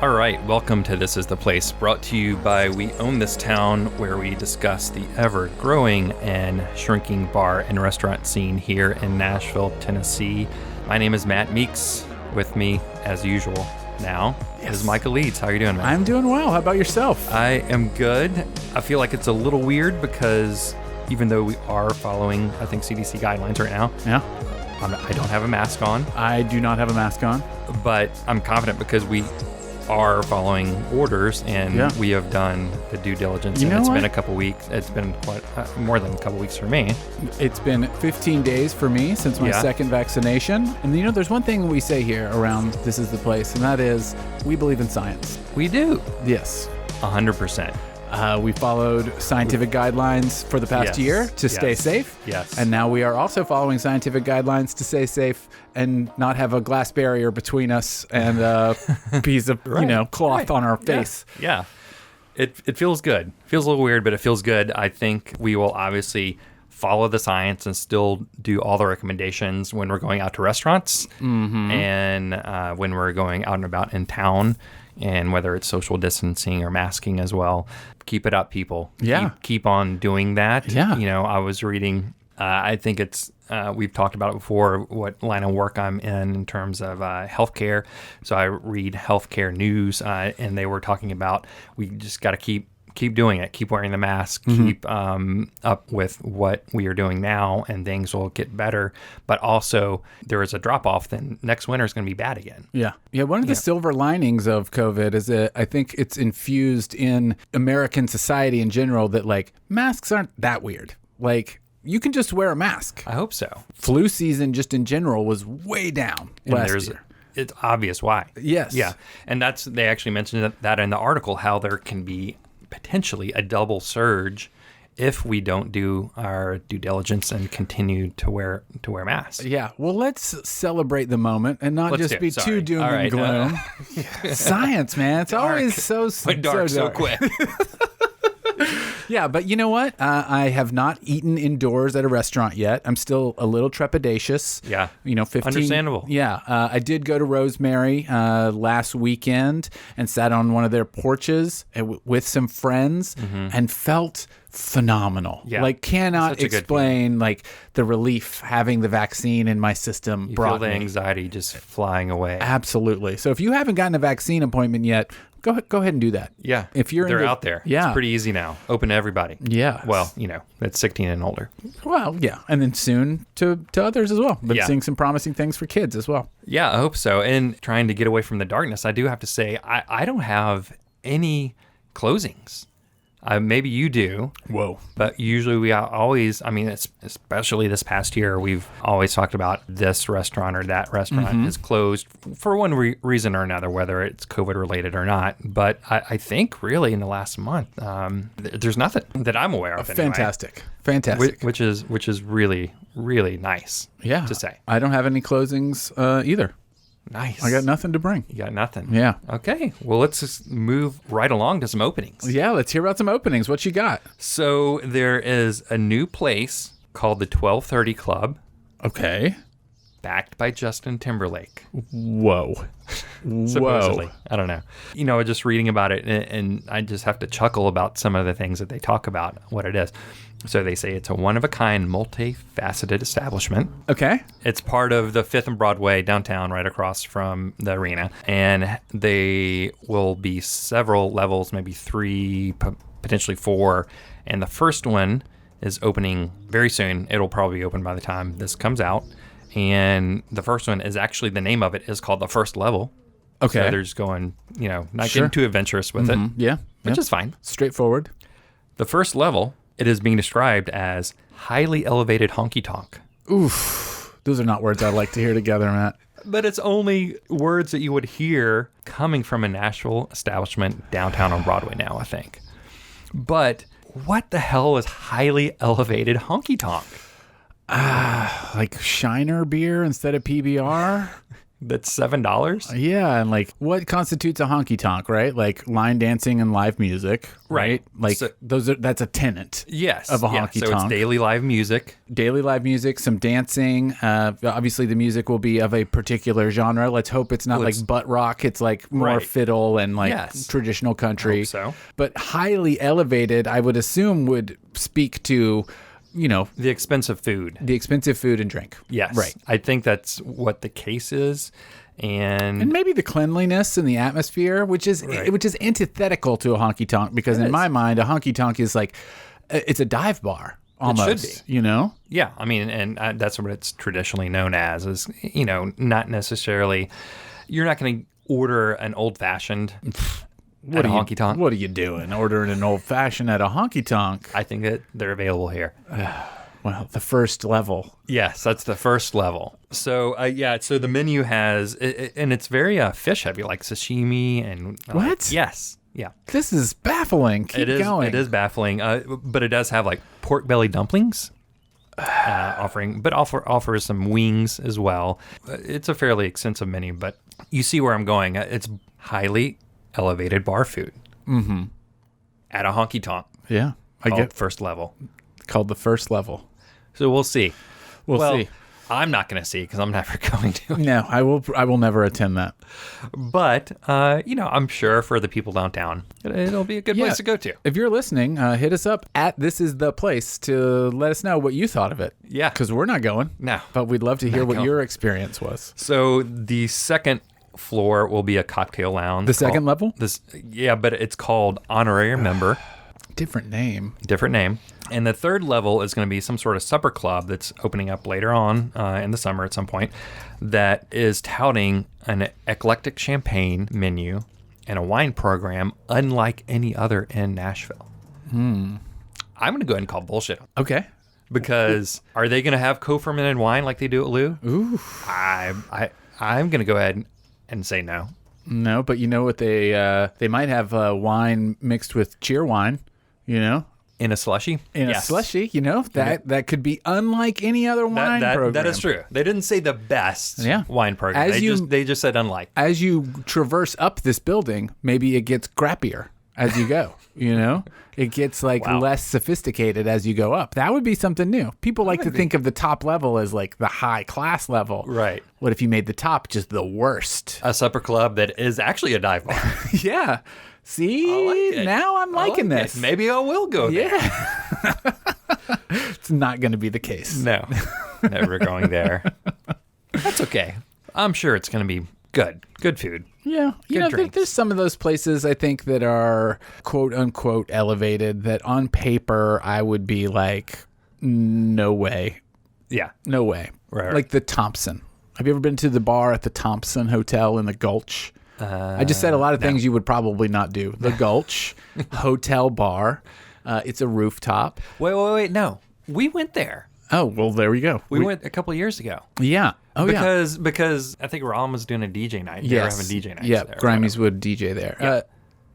All right, welcome to This Is the Place, brought to you by We Own This Town, where we discuss the ever-growing and shrinking bar and restaurant scene here in Nashville, Tennessee. My name is Matt Meeks. With me, as usual, now is Micah Leeds. How are you doing, man? I'm doing well. How about yourself? I am good. I feel like it's a little weird because even though we are following, I think, CDC guidelines right now, I don't have a mask on. I do not have a mask on. But I'm confident because we are following orders and we have done the due diligence. And it's been a couple weeks. It's been quite more than a couple weeks for me. It's been 15 days for me since my second vaccination. And there's one thing we say here around This Is the Place, and that is we believe in science. We do. Yes. 100%. We followed scientific guidelines for the past year to stay safe. Yes. And now we are also following scientific guidelines to stay safe and not have a glass barrier between us and a piece of, cloth on our face. Yeah. It feels good. Feels a little weird, but it feels good. I think we will obviously follow the science and still do all the recommendations when we're going out to restaurants and when we're going out and about in town. And whether it's social distancing or masking as well, keep it up, people. Yeah. Keep on doing that. Yeah. I was reading, I think it's, we've talked about it before, what line of work I'm in terms of healthcare. So I read healthcare news, and they were talking about we just got to keep doing it, keep wearing the mask, keep up with what we are doing now, and things will get better. But also, there is a drop-off, then next winter is going to be bad again. Yeah. One of the silver linings of COVID is that I think it's infused in American society in general that, masks aren't that weird. You can just wear a mask. I hope so. Flu season, just in general, was way down last year. It's obvious why. Yes. Yeah. And they actually mentioned that in the article, how there can be potentially a double surge if we don't do our due diligence and continue to wear masks. Yeah. Well, let's celebrate the moment and not just be too doom and gloom. Science, man. It's always so dark so quick. Yeah, but you know what? I have not eaten indoors at a restaurant yet. I'm still a little trepidatious. Yeah. 15. Understandable. Yeah. I did go to Rosemary last weekend and sat on one of their porches with some friends and felt phenomenal. Yeah. Cannot explain the relief having the vaccine in my system brought feel the me. Anxiety just flying away. Absolutely. So if you haven't gotten a vaccine appointment yet, go ahead and do that. Yeah. If they're out there. Yeah. It's pretty easy now. Open to everybody. Yeah. Well, it's 16 and older. Well, yeah. And then soon to others as well. But seeing some promising things for kids as well. Yeah, I hope so. And trying to get away from the darkness, I do have to say, I don't have any closings. Maybe you do. Whoa. But usually we always, especially this past year, we've always talked about this restaurant or that restaurant is closed for one reason or another, whether it's COVID related or not. But I think really in the last month, there's nothing that I'm aware of anyway. Fantastic. Which is really, really nice to say. I don't have any closings either. Nice. I got nothing to bring. You got nothing. Yeah. Okay. Well, let's just move right along to some openings. Yeah, let's hear about some openings. What you got? So there is a new place called the 1230 Club. Okay. Backed by Justin Timberlake. Whoa. Supposedly. I don't know. Just reading about it, and I just have to chuckle about some of the things that they talk about, what it is. So they say it's a one-of-a-kind, multifaceted establishment. Okay. It's part of the 5th and Broadway downtown, right across from the arena. And they will be several levels, maybe 3, potentially 4. And the first one is opening very soon. It'll probably be open by the time this comes out. And the first one is actually, the name of it is called The First Level. Okay. So they're just going, not getting too adventurous with it. Yeah. Which is fine. Straightforward. The first level, it is being described as highly elevated honky-tonk. Oof. Those are not words I'd like to hear together, Matt. But it's only words that you would hear coming from a Nashville establishment downtown on Broadway now, I think. But what the hell is highly elevated honky-tonk? Like Shiner beer instead of PBR? That's $7. Yeah, and like what constitutes a honky-tonk, right? Like line dancing and live music, right? Like So- that's a tenant. Yes. Of a yeah. honky-tonk. So it's daily live music. Daily live music, some dancing. Obviously, the music will be of a particular genre. Let's hope it's not like butt rock. It's like more Right. fiddle and like Yes. traditional country. Hope so. But highly elevated, I would assume, would speak to, The expensive food. the expensive food and drink. Yes. Right. I think that's what the case is. And And maybe the cleanliness and the atmosphere, which is antithetical to a honky tonk, because in my mind, a honky tonk is like it's a dive bar almost. be. Yeah, I mean, and that's what it's traditionally known as, is, not necessarily, you're not going to order an old fashioned at a honky tonk. What are you doing? Ordering an old fashioned at a honky tonk? I think that they're available here. Well, the first level. Yes, that's the first level. So, so the menu has, and it's very fish heavy, like sashimi and. What? Yes. Yeah. This is baffling. Keep going. It is baffling, but it does have like pork belly dumplings offers some wings as well. It's a fairly extensive menu, but you see where I'm going. It's highly elevated bar food at a honky tonk. Yeah, I get first level. called the first level. So we'll see. We'll see. I'm not going to see because I'm never going to. No, I will never attend that. But I'm sure for the people downtown, it'll be a good place to go to. If you're listening, hit us up at This Is The Place to let us know what you thought of it. Yeah. Because we're not going. No. But we'd love to hear what going. your experience was. So the second floor will be a cocktail lounge. The second level? But it's called Honorary Member. Different name. Different name. And the third level is going to be some sort of supper club that's opening up later on in the summer at some point that is touting an eclectic champagne menu and a wine program unlike any other in Nashville. I'm going to go ahead and call bullshit. Okay. Because are they going to have co-fermented wine like they do at Lou? Ooh. I'm going to go ahead and say no. No, but you know what they might have wine mixed with cheer wine, In a slushy? In a slushy, that could be unlike any other wine program. That is true. They didn't say the best wine program. As They just said unlike. As you traverse up this building, maybe it gets crappier as you go, It gets less sophisticated as you go up. That would be something new. People like to think of the top level as like the high class level. Right. What if you made the top just the worst? A supper club that is actually a dive bar. Yeah. See, I like it. Now I'm liking this. Maybe I will go there. Yeah. It's not going to be the case. No, never going there. That's okay. I'm sure it's going to be good. Good food. Yeah. There's some of those places I think that are quote unquote elevated that on paper I would be like, no way. Yeah. No way. Right. Like the Thompson. Have you ever been to the bar at the Thompson Hotel in the Gulch? I just said a lot of things you would probably not do. The Gulch Hotel Bar. It's a rooftop. Wait. No. We went there. Oh, well, there we go. We went a couple of years ago. Yeah. Oh, because I think Ron was doing a DJ night. They were having DJ nights there. Grimes would DJ there. Yeah.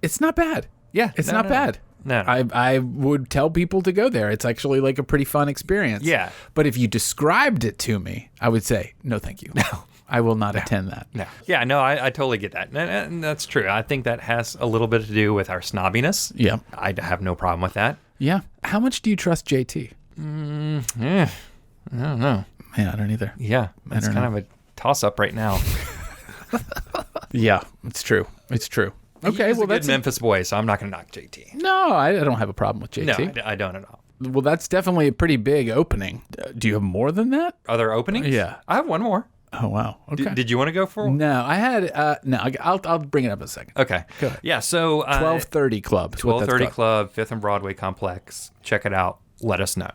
It's not bad. Yeah. It's not bad. No. I would tell people to go there. It's actually like a pretty fun experience. Yeah. But if you described it to me, I would say, no, thank you. No. I will not attend that. No. Yeah, no, I totally get that. And that's true. I think that has a little bit to do with our snobbiness. Yeah. I have no problem with that. Yeah. How much do you trust JT? I don't know. Yeah, I don't either. Yeah, it's kind of a toss-up right now. Yeah, it's true. It's true. Okay, He's a good Memphis boy, so I'm not going to knock JT. No, I don't have a problem with JT. No, I don't at all. Well, that's definitely a pretty big opening. Do you have more than that? Other openings? Yeah. I have one more. Oh, wow. Okay. Did you want to go for one? No, I had, I'll bring it up in a second. Okay. Go ahead. Yeah, so 1230 Club. 1230 Club, 5th and Broadway Complex. Check it out. Let us know.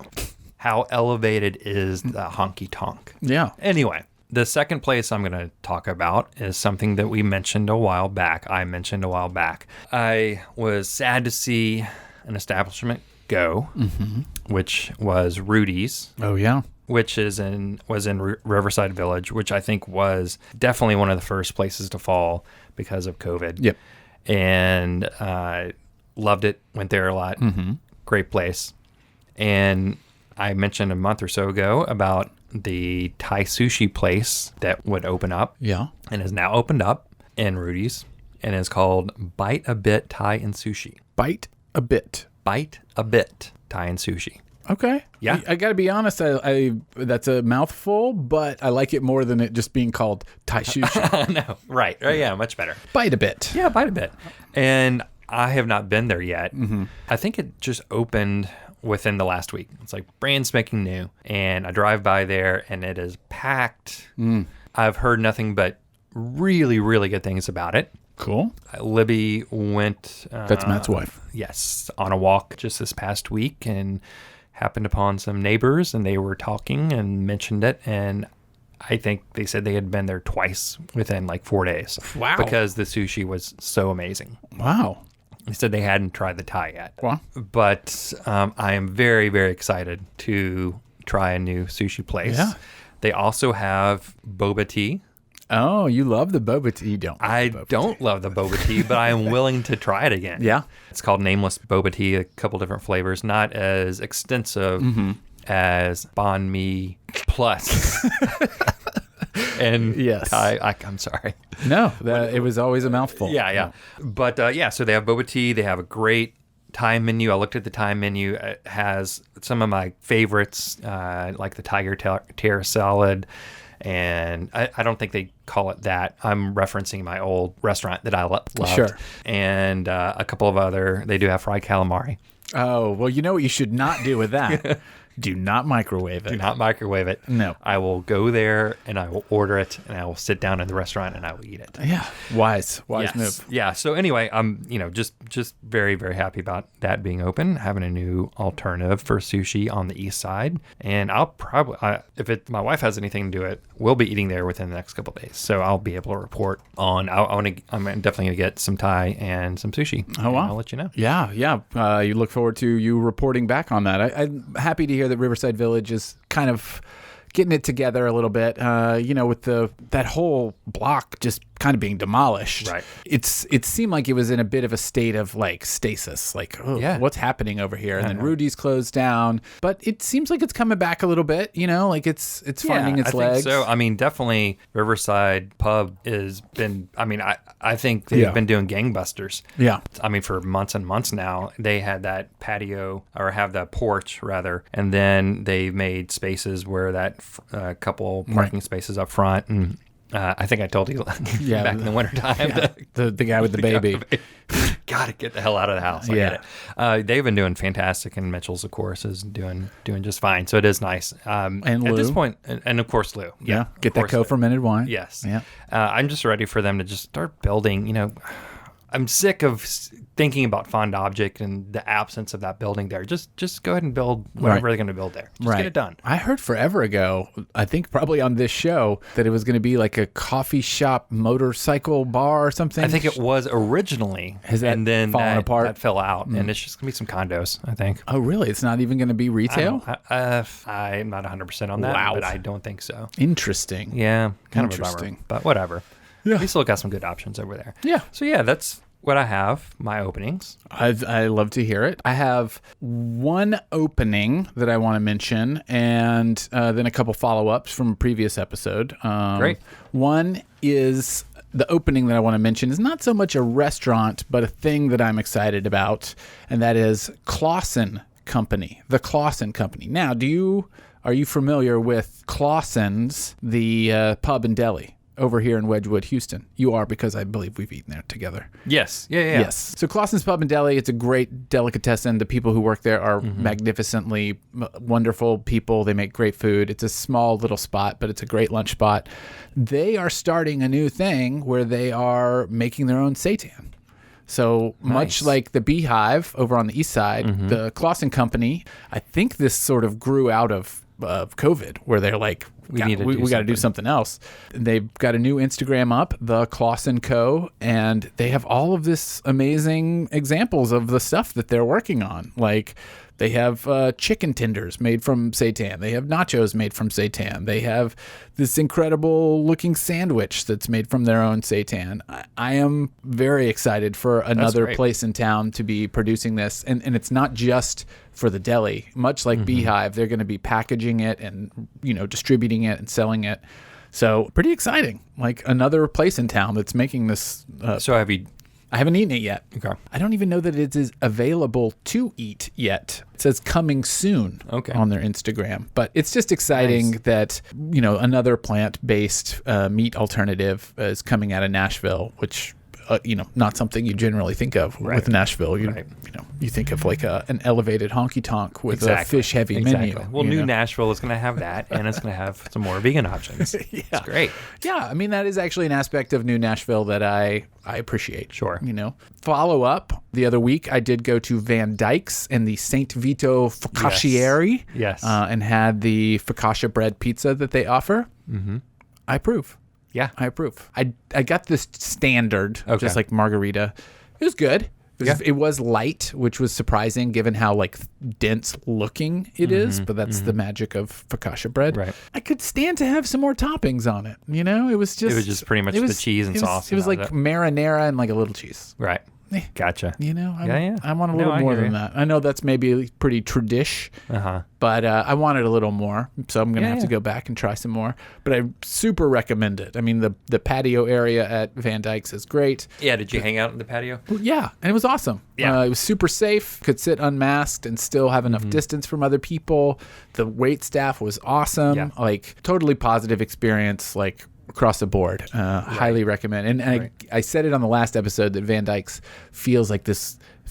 How elevated is the Honky-Tonk? Yeah. Anyway, the second place I'm going to talk about is something that we mentioned a while back. I was sad to see an establishment go, which was Rudy's. Oh, yeah. Which was in Riverside Village, which I think was definitely one of the first places to fall because of COVID. Yep. And loved it. Went there a lot. Great place. And I mentioned a month or so ago about the Thai sushi place that would open up. Yeah. And has now opened up in Rudy's, and is called Bite a Bit Thai and Sushi. Bite a Bit. Bite a Bit Thai and Sushi. Okay. Yeah. I got to be honest, I that's a mouthful, but I like it more than it just being called Thai sushi. No, right. Oh, yeah, much better. Bite a Bit. Yeah, Bite a Bit. And I have not been there yet. Mm-hmm. I think it just opened within the last week. It's like brand spanking new. And I drive by there and it is packed. I've heard nothing but really, really good things about it. Cool. Libby went... That's Matt's wife. Yes, on a walk just this past week and happened upon some neighbors, and they were talking and mentioned it. And I think they said they had been there twice within like 4 days. Wow. Because the sushi was so amazing. Wow. They said they hadn't tried the Thai yet. Wow. But I am very, very excited to try a new sushi place. Yeah. They also have boba tea. Oh, you love the boba tea. You don't. I don't love the boba tea, but I am willing to try it again. Yeah. It's called Nameless Boba Tea, a couple different flavors, not as extensive as Banh Mi Plus. And yes. I'm sorry. No, it was always a mouthful. Yeah. But so they have boba tea. They have a great Thai menu. I looked at the Thai menu. It has some of my favorites, like the tiger tear salad. And I don't think they call it that. I'm referencing my old restaurant that I loved. Sure. And a couple of other, they do have fried calamari. Oh, well, you know what you should not do with that? Do not microwave it. Do not microwave it. No. I will go there and I will order it and I will sit down in the restaurant and I will eat it. Yeah. Wise Yes. move. Yeah. So anyway, I'm, just very, very happy about that being open, having a new alternative for sushi on the east side. And I'll probably, if my wife has anything to do it, we'll be eating there within the next couple of days. So I'll be able to report on, I'm definitely going to get some Thai and some sushi. Oh, wow. I'll let you know. Yeah. You look forward to you reporting back on that. I'm happy to hear that Riverside Village is kind of getting it together a little bit, with that whole block just kind of being demolished. Right. It seemed like it was in a bit of a state of like stasis, like, what's happening over here? And then Rudy's closed down, but it seems like it's coming back a little bit, like it's finding its legs. Think so. I mean, definitely Riverside Pub has been, I think they've been doing gangbusters. Yeah. I mean, for months and months now, they had that patio, or have that porch rather, and then they made spaces where that couple parking spaces up front, and I think I told you back in the wintertime. The guy with the baby. Gotta get the hell out of the house. I get it. They've been doing fantastic, and Mitchell's, of course, is doing just fine. So it is nice. And at Lou. this point, and of course Lou. Yeah, get that co-fermented wine. Yes. Yeah. I'm just ready for them to just start building. I'm sick of thinking about Fond Object and the absence of that building there. Just go ahead and build whatever they're going to build there. Just get it done. I heard forever ago, I think probably on this show, that it was going to be like a coffee shop motorcycle bar or something. I think it was originally. Has that and then fallen apart? That fell out, and it's just going to be some condos, I think. Oh, really? It's not even going to be retail? I'm not 100% on that, Wow. but I don't think so. Interesting. Yeah, kind of Interesting. a bummer, but whatever. Yeah. We still got some good options over there. Yeah. So yeah, that's what I have, my openings. I love to hear it. I have one opening that I want to mention, and then a couple follow-ups from a previous episode. Great. One is the opening that I want to mention is not so much a restaurant, but a thing that I'm excited about, and that is Clausen Company, the Clausen Company. Now, are you familiar with Clausen's, the pub and deli over here in Wedgwood, Houston? You are, because I believe we've eaten there together. Yes. Yeah. Yes. So Clausen's Pub and Deli, it's a great delicatessen. The people who work there are magnificently wonderful people. They make great food. It's a small little spot, but it's a great lunch spot. They are starting a new thing where they are making their own seitan. So much like the Beehive over on the east side, the Clausen Company, I think this sort of grew out of COVID, where they're like, we got to do something else. They've got a new Instagram up, the Kloss & Co., and they have all of this amazing examples of the stuff that they're working on. Like, they have chicken tenders made from seitan. They have nachos made from seitan. They have this incredible looking sandwich that's made from their own seitan. I am very excited for another place in town to be producing this. And it's not just for the deli. Much like Beehive, they're going to be packaging it and, distributing it and selling it. So pretty exciting. Like another place in town that's making this. So have you... I haven't eaten it yet. Okay. I don't even know that it is available to eat yet. It says coming soon on their Instagram. But it's just exciting that, another plant-based meat alternative is coming out of Nashville, which, not something you generally think of with Nashville. You think of like an elevated honky-tonk with a fish-heavy menu. Well, New Nashville is going to have that, and it's going to have some more vegan options. It's great. Yeah, I mean, that is actually an aspect of New Nashville that I appreciate. Sure. Follow up, the other week, I did go to Van Dyke's and the St. Vito Focaccieri. Yes. And had the focaccia bread pizza that they offer. Mm-hmm. I approve. Yeah. I approve. I got this standard, just like margarita. It was good. It was light, which was surprising given how dense looking it is, but that's the magic of focaccia bread. Right. I could stand to have some more toppings on it. It was just pretty much the cheese and sauce. It was like marinara and like a little cheese. Right. Gotcha. I want a little more than that. I know that's maybe pretty tradish, but I wanted a little more, so I'm going to have to go back and try some more. But I super recommend it. I mean, the patio area at Van Dyke's is great. Yeah, did you hang out in the patio? Yeah, and it was awesome. Yeah. It was super safe, could sit unmasked and still have enough distance from other people. The wait staff was awesome, totally positive experience, across the board. Highly recommend. And I said it on the last episode that Van Dyke's feels a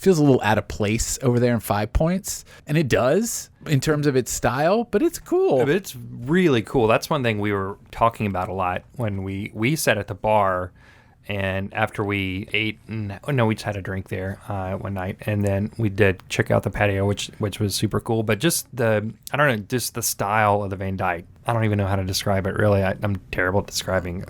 little out of place over there in 5 Points. And it does in terms of its style, but it's cool. It's really cool. That's one thing we were talking about a lot when we sat at the bar. And after we ate, we just had a drink there one night, and then we did check out the patio, which was super cool. But just the style of the Van Dyke. I don't even know how to describe it. Really, I'm terrible at describing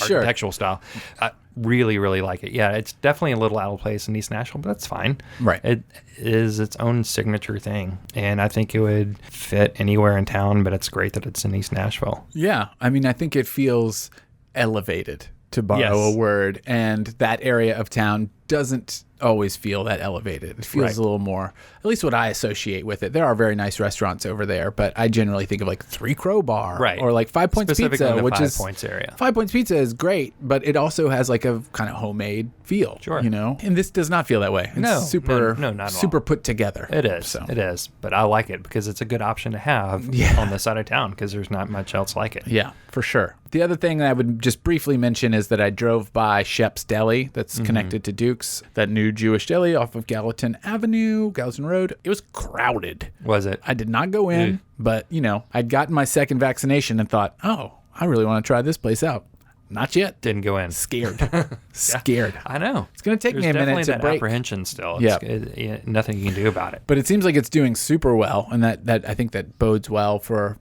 architectural style. I really, really like it. Yeah, it's definitely a little out of place in East Nashville, but that's fine. Right. It is its own signature thing, and I think it would fit anywhere in town. But it's great that it's in East Nashville. Yeah, I mean, I think it feels elevated, to borrow a word, and that area of town doesn't always feel that elevated. It feels a little more, at least what I associate with it. There are very nice restaurants over there, but I generally think of Three Crow Bar or 5 Points Pizza, which is 5 Points area. 5 Points Pizza is great, but it also has a kind of homemade feel. Sure. And this does not feel that way. It's super not at super all. Put together. It is. It is. But I like it because it's a good option to have on this side of town because there's not much else like it. Yeah, for sure. The other thing that I would just briefly mention is that I drove by Shep's Deli that's connected to Duke's, that new Jewish deli off of Gallatin Road. It was crowded. Was it? I did not go in, but, I'd gotten my second vaccination and thought, I really want to try this place out. Not yet. Didn't go in. Scared. Scared. I know. It's going to take me a minute to that break. Apprehension still. Yeah. Nothing you can do about it. But it seems like it's doing super well, and that I think that bodes well for,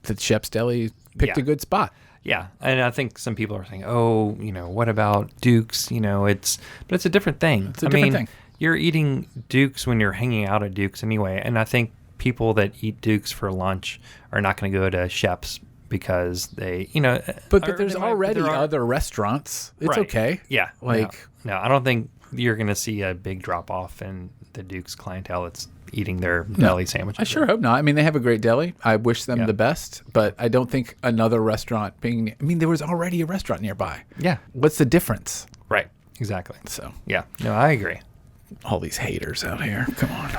that Shep's Deli picked a good spot. Yeah, and I think some people are saying, what about Duke's? But it's a different thing. It's a different thing. You're eating Duke's when you're hanging out at Duke's anyway, and I think people that eat Duke's for lunch are not going to go to Shep's because they, But there's already other restaurants. It's okay. Yeah. No, I don't think you're going to see a big drop off in the Duke's clientele that's eating their deli sandwiches. I sure hope not. I mean, they have a great deli. I wish them the best, but I don't think another restaurant there was already a restaurant nearby. Yeah. What's the difference? Right. Exactly. So, yeah. No, I agree. All these haters out here. Come on.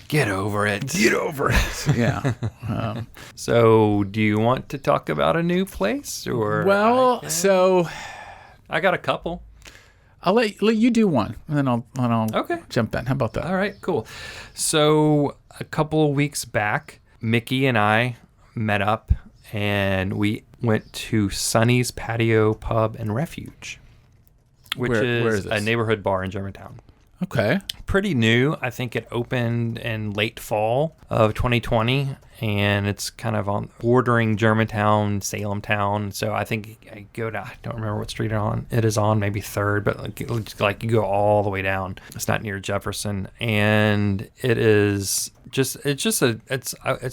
Get over it. Get over it. Yeah. So, do you want to talk about a new place or? Well, I got a couple. I'll let you do one, and then I'll jump in. How about that? All right, cool. So a couple of weeks back, Mickey and I met up, and we went to Sonny's Patio Pub and Refuge, which where is a neighborhood bar in Germantown. Okay. Pretty new. I think it opened in late fall of 2020, and it's kind of on bordering Germantown, Salem Town. So I think I don't remember what street it is on, maybe 3rd, but like you go all the way down. It's not near Jefferson, and it's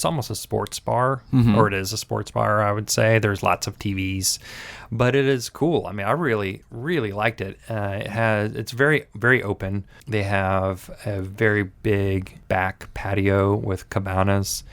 almost a sports bar, or it is a sports bar, I would say. There's lots of TVs, but it is cool. I mean, I really, really liked it. It's very, very open. They have a very big back patio with cabanas.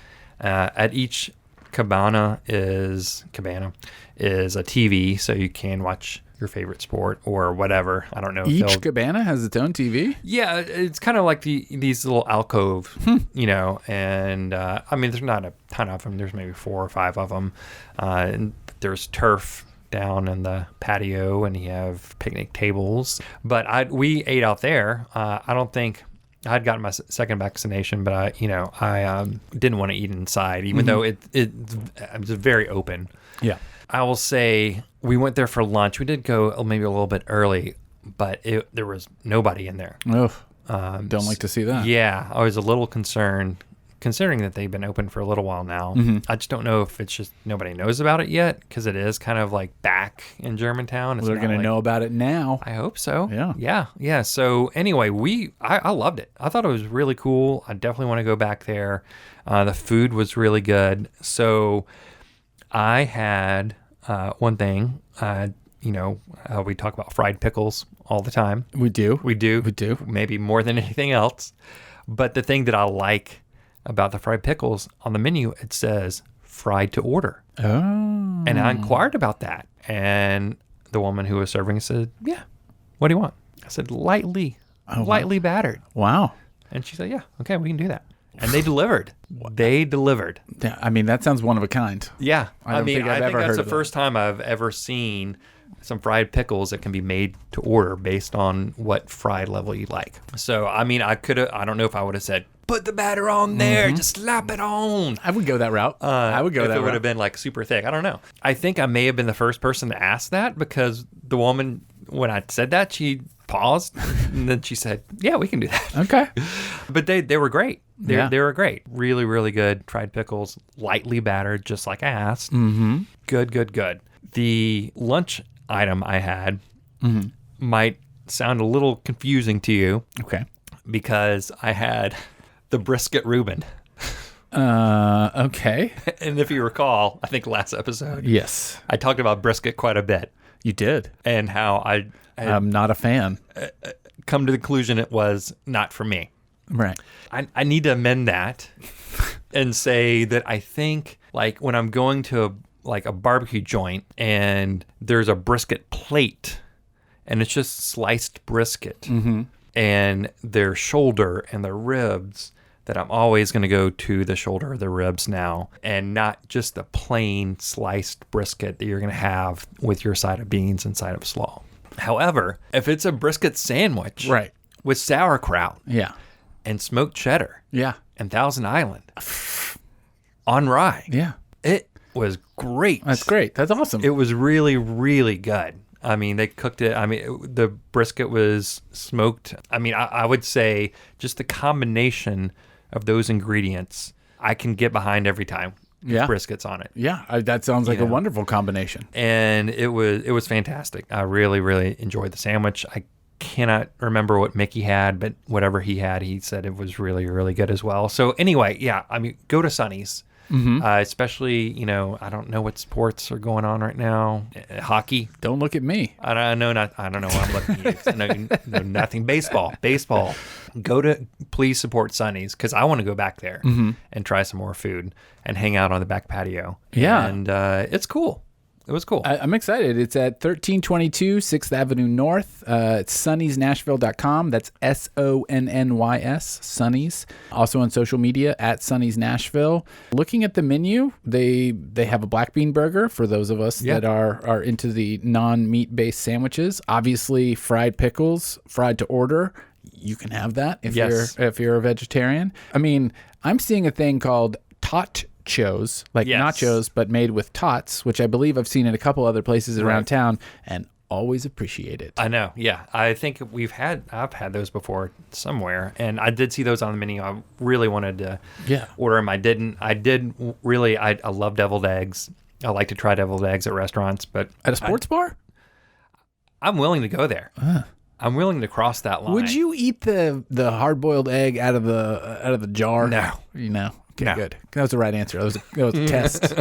At each cabana is a TV, so you can watch your favorite sport or whatever. I don't know. Each cabana has its own TV? Yeah, it's kind of like these little alcoves, and I mean, there's not a ton of them. There's maybe 4 or 5 of them. And there's turf down in the patio, and you have picnic tables. But we ate out there. I don't think I'd gotten my second vaccination, but I didn't want to eat inside, even though it was very open. Yeah. I will say we went there for lunch. We did go maybe a little bit early, but there was nobody in there. Oh, don't like to see that. Yeah, I was a little concerned, considering that they've been open for a little while now. I just don't know if it's just nobody knows about it yet, because it is kind of like back in Germantown. They're going to know about it now. I hope so. Yeah. Yeah. So anyway, I loved it. I thought it was really cool. I definitely want to go back there. The food was really good. So I had one thing. We talk about fried pickles all the time. We do. Maybe more than anything else. But the thing that I like about the fried pickles, on the menu, it says fried to order. Oh. And I inquired about that. And the woman who was serving said, yeah, what do you want? I said, lightly battered. Wow. And she said, yeah, okay, we can do that. And they delivered. They delivered. Yeah, I mean, that sounds one of a kind. Yeah. I think that's the first time I've ever seen some fried pickles that can be made to order based on what fried level you like. So, I mean, I don't know if I would have said, put the batter on there, just slap it on. I would go that route. If it would have been like super thick. I don't know. I think I may have been the first person to ask that, because the woman, when I said that, she paused and then she said, yeah, we can do that. Okay. But they were great. They were great. Really, really good fried pickles, lightly battered, just like I asked. Good. The lunch item I had might sound a little confusing to you. Okay. Because I had the Brisket Reuben. Okay. And if you recall, I think last episode, yes, I talked about brisket quite a bit. You did. And how I'm not a fan. Come to the conclusion it was not for me. Right. I need to amend that and say that I think, like, when I'm going to a barbecue joint and there's a brisket plate and it's just sliced brisket and their shoulder and their ribs, that I'm always going to go to the shoulder or the ribs now, and not just the plain sliced brisket that you're going to have with your side of beans and side of slaw. However, if it's a brisket sandwich with sauerkraut and smoked cheddar and Thousand Island on rye, it was great. That's great. That's awesome. It was really, really good. I mean, they cooked it. I mean, the brisket was smoked. I mean, I would say just the combination of those ingredients, I can get behind every time. Briskets on it. Yeah, that sounds like a wonderful combination. And it was fantastic. I really, really enjoyed the sandwich. I cannot remember what Mickey had, but whatever he had, he said it was really, really good as well. So anyway, I mean, go to Sonny's. Especially, I don't know what sports are going on right now. Hockey. Don't look at me. I don't know what I'm looking at. I know nothing. Baseball. Please support Sonny's, because I want to go back there and try some more food and hang out on the back patio. Yeah. And it's cool. It was cool. I'm excited. It's at 1322 6th Avenue North. It's sonnysnashville.com. That's SONNYS, Sonny's. Also on social media at Sonny's Nashville. Looking at the menu, they have a black bean burger for those of us that are into the non-meat based sandwiches. Obviously, fried pickles, fried to order. You can have that if you're a vegetarian. I mean, I'm seeing a thing called tot nachos, nachos, but made with tots, which I believe I've seen in a couple other places around town. And always appreciate it. I know. Yeah. I think I've had those before somewhere, and I did see those on the menu. I really wanted to order them. I didn't. I love deviled eggs. I like to try deviled eggs at restaurants, but at a sports bar? I'm willing to go there. I'm willing to cross that line. Would you eat the hard-boiled egg out of the jar? No. Okay, no. Good. That was the right answer. That was a test,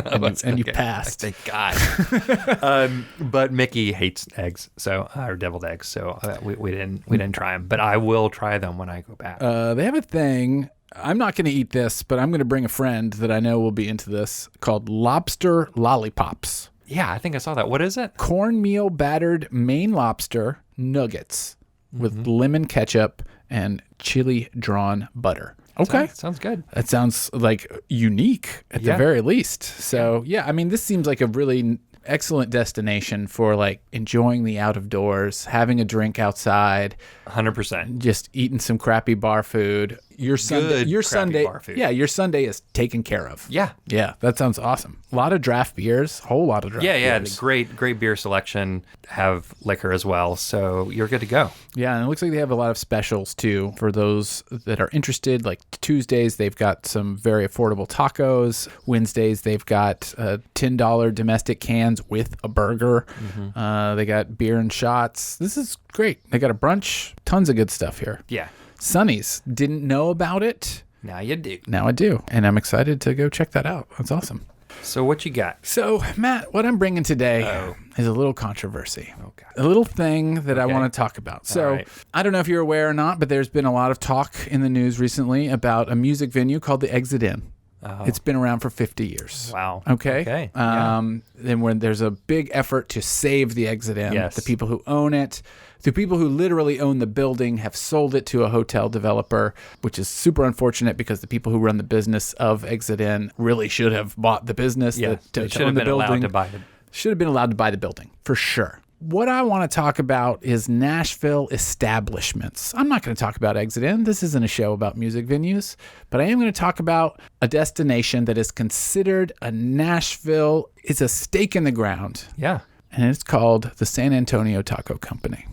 and you passed. Thank God. But Mickey hates eggs, or deviled eggs, so we didn't try them. But I will try them when I go back. They have a thing. I'm not going to eat this, but I'm going to bring a friend that I know will be into this, called Lobster Lollipops. Yeah, I think I saw that. What is it? Cornmeal battered Maine lobster nuggets with lemon ketchup and chili drawn butter. Okay. Sounds good. That sounds like unique at the very least. So, I mean, this seems like a really excellent destination for like enjoying the out of doors, having a drink outside, 100%. Just eating some crappy bar food. Your Sunday bar food. Yeah, your Sunday is taken care of. Yeah. Yeah, that sounds awesome. A lot of draft beers, whole lot of draft beers. Great beer selection. Have liquor as well, so you're good to go. Yeah, and it looks like they have a lot of specials too for those that are interested. Like Tuesdays, they've got some very affordable tacos. Wednesdays, they've got $10 domestic cans with a burger. They got beer and shots. This is great. They got a brunch. Tons of good stuff here. Yeah. Sonny's. Didn't know about it. Now you do. Now I do. And I'm excited to go check that out. That's awesome. So what you got? So, Matt, what I'm bringing today is a little controversy. Okay. A little thing that I want to talk about. So, I don't know if you're aware or not, but there's been a lot of talk in the news recently about a music venue called the Exit Inn. Oh. It's been around for 50 years. Wow. Okay. And when there's a big effort to save the Exit Inn, the people who own it, the people who literally own the building have sold it to a hotel developer, which is super unfortunate because the people who run the business of Exit Inn really should have bought the business. Yeah, they should have been allowed to buy it. Should have been allowed to buy the building, for sure. What I want to talk about is Nashville establishments. I'm not going to talk about Exit Inn. This isn't a show about music venues, but I am going to talk about a destination that is considered a Nashville. It's a stake in the ground. Yeah. And it's called the San Antonio Taco Company.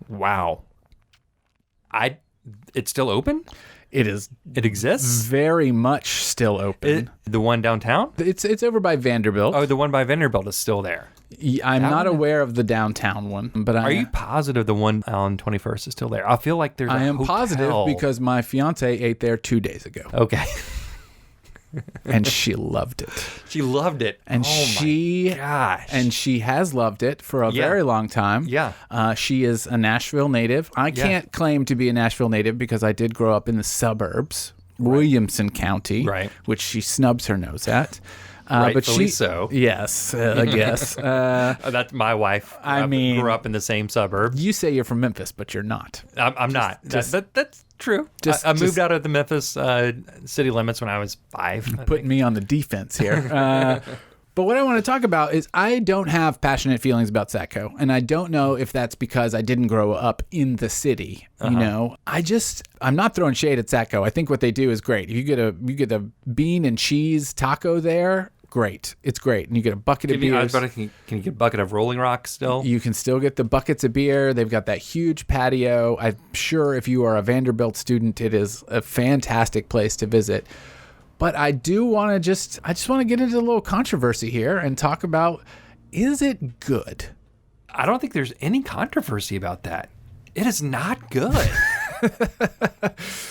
Wow. It's still open? It is. It exists? Very much still open. The one downtown? It's over by Vanderbilt. Oh, the one by Vanderbilt is still there. I'm not aware of the downtown one, but are you positive the one on 21st is still there? I feel like there's. I am positive because my fiance ate there 2 days ago. Okay. And she loved it. She loved it. And my gosh. And she has loved it for a very long time. Yeah. She is a Nashville native. I can't claim to be a Nashville native because I did grow up in the suburbs, Williamson County, which she snubs her nose at. Rightfully so. Yes, I guess. That's my wife. Grew up in the same suburb. You say you're from Memphis, but you're not. I'm not. That's true. I moved out of the Memphis city limits when I was 5. Putting me on the defense here. But what I want to talk about is I don't have passionate feelings about Satco, and I don't know if that's because I didn't grow up in the city. You know, I'm not throwing shade at Satco. I think what they do is great. If you get a bean and cheese taco there, great. It's great. And you get a bucket of beers. Can you get a bucket of Rolling Rock still? You can still get the buckets of beer. They've got that huge patio. I'm sure if you are a Vanderbilt student, it is a fantastic place to visit. But I do want to I just want to get into a little controversy here and talk about, is it good? I don't think there's any controversy about that. It is not good.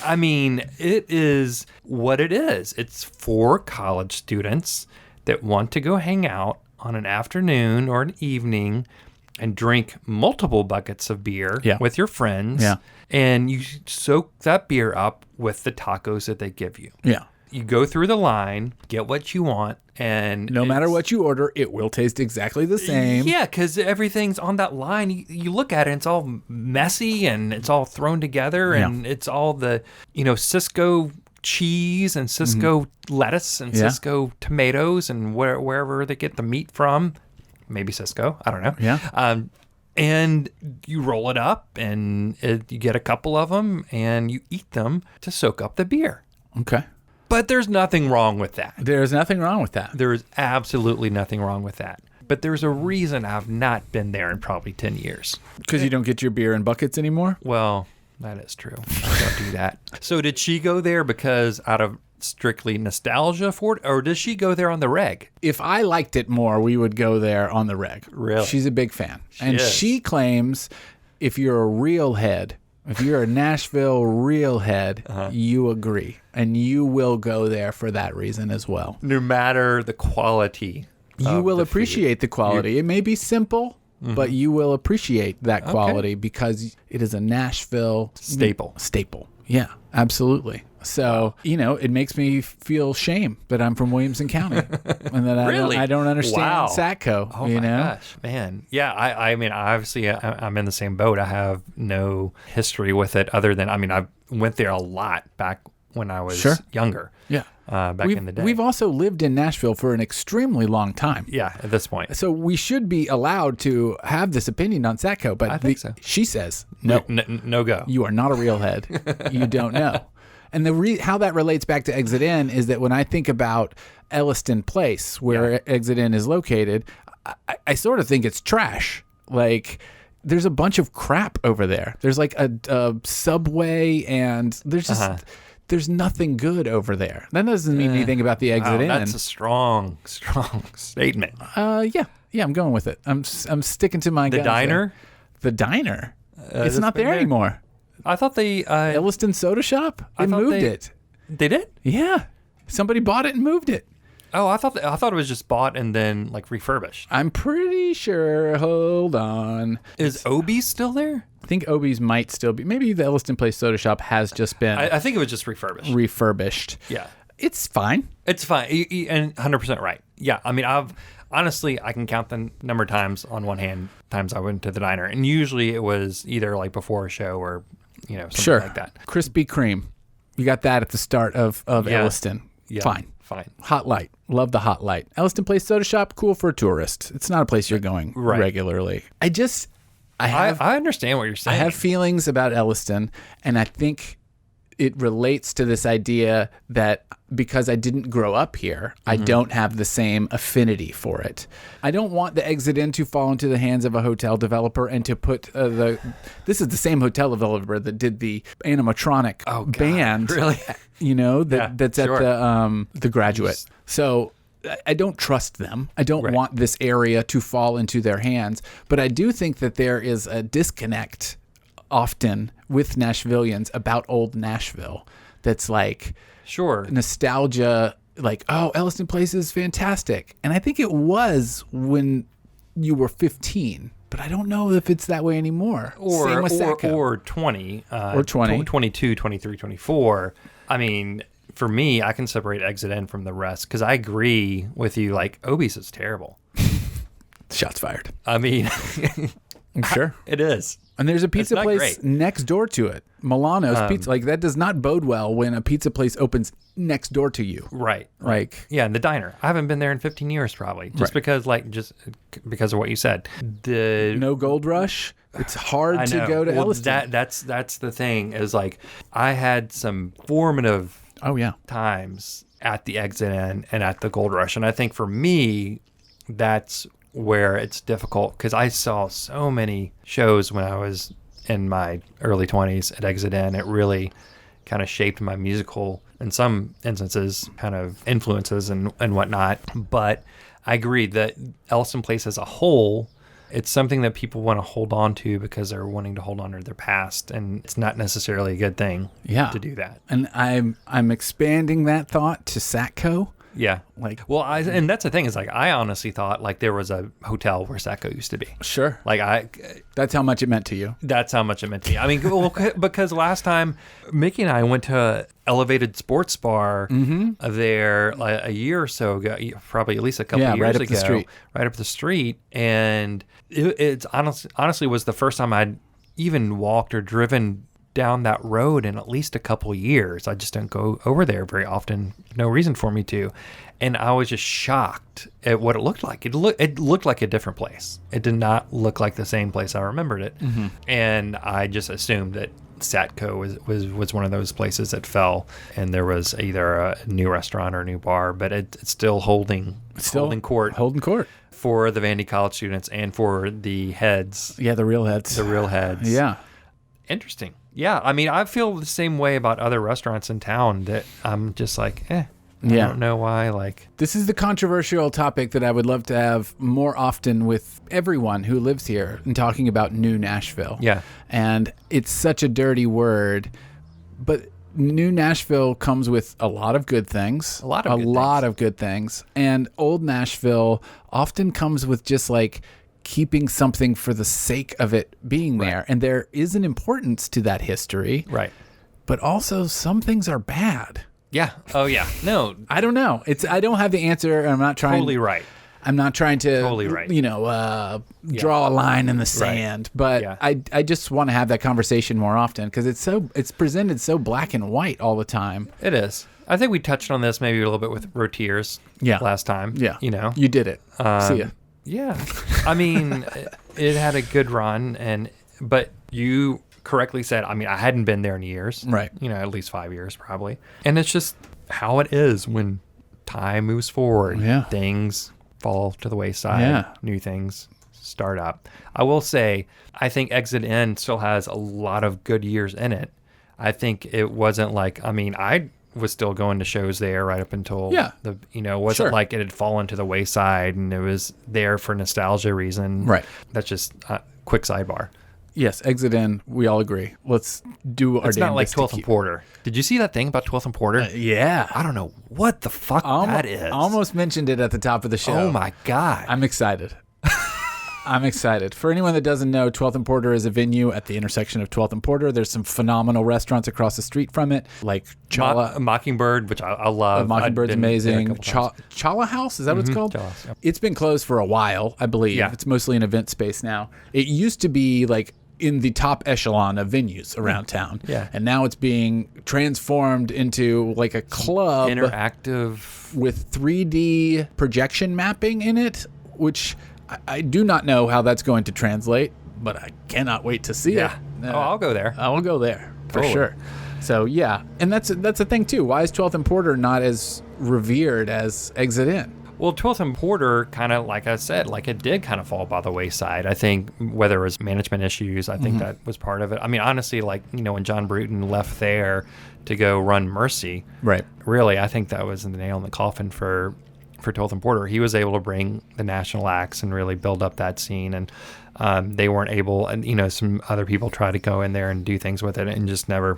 I mean, it is what it is. It's for college students that want to go hang out on an afternoon or an evening and drink multiple buckets of beer with your friends. Yeah. And you soak that beer up with the tacos that they give you. Yeah. You go through the line, get what you want, and no matter what you order, it will taste exactly the same. Yeah, because everything's on that line. You look at it, it's all messy and it's all thrown together, and it's all the Cisco cheese and Cisco lettuce and Cisco tomatoes and wherever they get the meat from. Maybe Cisco, I don't know. Yeah. And you roll it up, and you get a couple of them, and you eat them to soak up the beer. Okay. But there's nothing wrong with that. There's nothing wrong with that. There is absolutely nothing wrong with that. but there's a reason I've not been there in probably 10 years. Because you don't get your beer in buckets anymore? Well, that is true. I don't do that. So did she go there because out of strictly nostalgia for it, or does she go there on the reg? If I liked it more, we would go there on the reg. Really? She's a big fan. She claims if you're a real head, if you're a Nashville real head, you agree. And you will go there for that reason as well. No matter the quality. You will appreciate the quality. It may be simple, but you will appreciate that quality because it is a Nashville staple. Yeah, absolutely. So, it makes me feel shame that I'm from Williamson County and that I don't understand Satco. Oh my gosh, man. Yeah, I mean, obviously I'm in the same boat. I have no history with it other than, I went there a lot back when I was younger. Yeah. Back in the day. We've also lived in Nashville for an extremely long time. Yeah, at this point. So we should be allowed to have this opinion on Satco, but I think so. She says, no. No go. You are not a real head. You don't know. And how that relates back to Exit In is that when I think about Elliston Place, where Exit In is located, I sort of think it's trash. Like, there's a bunch of crap over there. There's like a Subway, and there's just... There's nothing good over there. That doesn't mean anything about the Exit In. That's a strong statement. Yeah, I'm going with it. I'm sticking to my guns. Diner? The diner? It's not there anymore. I thought they... Elliston Soda Shop? They moved it. They did? Yeah. Somebody bought it and moved it. Oh, I thought it was just bought and then like refurbished. I'm pretty sure. Hold on. Is Obie's still there? I think Obie's might still be. Maybe the Elliston Place Soda Shop has just been... I think it was just refurbished. Yeah. It's fine. It's fine. And 100% right. Yeah. I mean, I can count the number of times on one hand, times I went to the diner. And usually it was either like before a show or, something like that. Krispy Kreme. You got that at the start of Elliston. Yeah. Fine. Hot Light. Love the Hot Light. Elliston Place Soda Shop, cool for a tourist. It's not a place you're going regularly. I understand what you're saying. I have feelings about Elliston, and I think it relates to this idea that because I didn't grow up here, I don't have the same affinity for it. I don't want the Exit In to fall into the hands of a hotel developer and to put this is the same hotel developer that did the animatronic band. Really? That's at the Graduate. So I don't trust them. I don't want this area to fall into their hands. But I do think that there is a disconnect often with Nashvillians about Old Nashville that's like nostalgia, like, oh, Elliston Place is fantastic. And I think it was when you were 15. But I don't know if it's that way anymore. Same with Satco. Or 20. Or 20. 22, 23, 24. I mean... For me, I can separate Exit In from the rest because I agree with you. Like, Obie's is terrible. Shots fired. I mean, I'm sure it is. And there's a pizza place next door to it, Milano's Pizza. Like, that does not bode well when a pizza place opens next door to you. Right. Like, yeah, and the diner. I haven't been there in 15 years probably, just because of what you said. The no Gold Rush. It's hard to go to Elliston. That's the thing is like I had some formative. Times at the Exit In and at the Gold Rush. And I think for me, that's where it's difficult because I saw so many shows when I was in my early 20s at Exit In. It really kind of shaped my musical, in some instances, kind of influences and whatnot. But I agree that Elliston Place as a whole, it's something that people want to hold on to because they're wanting to hold on to their past, and it's not necessarily a good thing to do that. And I'm expanding that thought to Satco. Yeah. And that's the thing is like I honestly thought like there was a hotel where Satco used to be. Sure. Like that's how much it meant to you. That's how much it meant to me. I mean, because last time Mickey and I went to Elevated Sports Bar there like a year or so ago, probably at least a couple years ago, right up the street, and it's honestly was the first time I'd even walked or driven down that road in at least a couple years. I just don't go over there very often. No reason for me to. And I was just shocked at what it looked like. It looked like a different place. It did not look like the same place I remembered it. And I just assumed that Satco was one of those places that fell, and there was either a new restaurant or a new bar, but it's still holding court for the Vandy College students and for the heads. Yeah, the real heads. Yeah. Interesting. Yeah, I mean, I feel the same way about other restaurants in town that I'm just like, I don't know why. Like, this is the controversial topic that I would love to have more often with everyone who lives here and talking about New Nashville. Yeah. And it's such a dirty word, but New Nashville comes with a lot of good things. A lot of good things. And Old Nashville often comes with just like keeping something for the sake of it being there. And there is an importance to that history. Right. But also some things are bad. Yeah. Oh, yeah. No. I don't know. I don't have the answer. I'm not trying. Totally right. I'm not trying to, totally right. Draw a line in the sand. Right. But I just want to have that conversation more often because it's presented so black and white all the time. It is. I think we touched on this maybe a little bit with Rotiers last time. Yeah. You did it. See ya. Yeah. I mean, it had a good run, but you correctly said, I mean, I hadn't been there in years. Right. At least 5 years probably. And it's just how it is when time moves forward. Yeah. Things fall to the wayside. Yeah. New things start up. I will say, I think Exit In still has a lot of good years in it. I think it wasn't like, I mean, I was still going to shows there right up until it wasn't like it had fallen to the wayside and it was there for nostalgia reason. Right. That's just a quick sidebar. Yes, Exit In. We all agree. Let's do our. It's not like 12th and Porter. Did you see that thing about 12th and Porter? Yeah. I don't know what the fuck that is. Almost mentioned it at the top of the show. Oh my God. I'm excited. I'm excited. For anyone that doesn't know, 12th and Porter is a venue at the intersection of 12th and Porter. There's some phenomenal restaurants across the street from it, like Chala. Mockingbird, which I love. Mockingbird's amazing. Chala House, is that what it's called? Chala, yep. It's been closed for a while, I believe. Yeah. It's mostly an event space now. It used to be like in the top echelon of venues around town. Yeah. And now it's being transformed into like a club. Interactive. With 3D projection mapping in it, which I do not know how that's going to translate, but I cannot wait to see it. I'll go there. I will go there for sure. So, yeah. And that's a thing, too. Why is 12th and Porter not as revered as Exit In? Well, 12th and Porter kind of, like I said, like it did kind of fall by the wayside. I think whether it was management issues, I think that was part of it. I mean, honestly, like, when John Bruton left there to go run Mercy, right? Really, I think that was the nail in the coffin for 12th and Porter. He was able to bring the national acts and really build up that scene. And they weren't able, and, some other people tried to go in there and do things with it and just never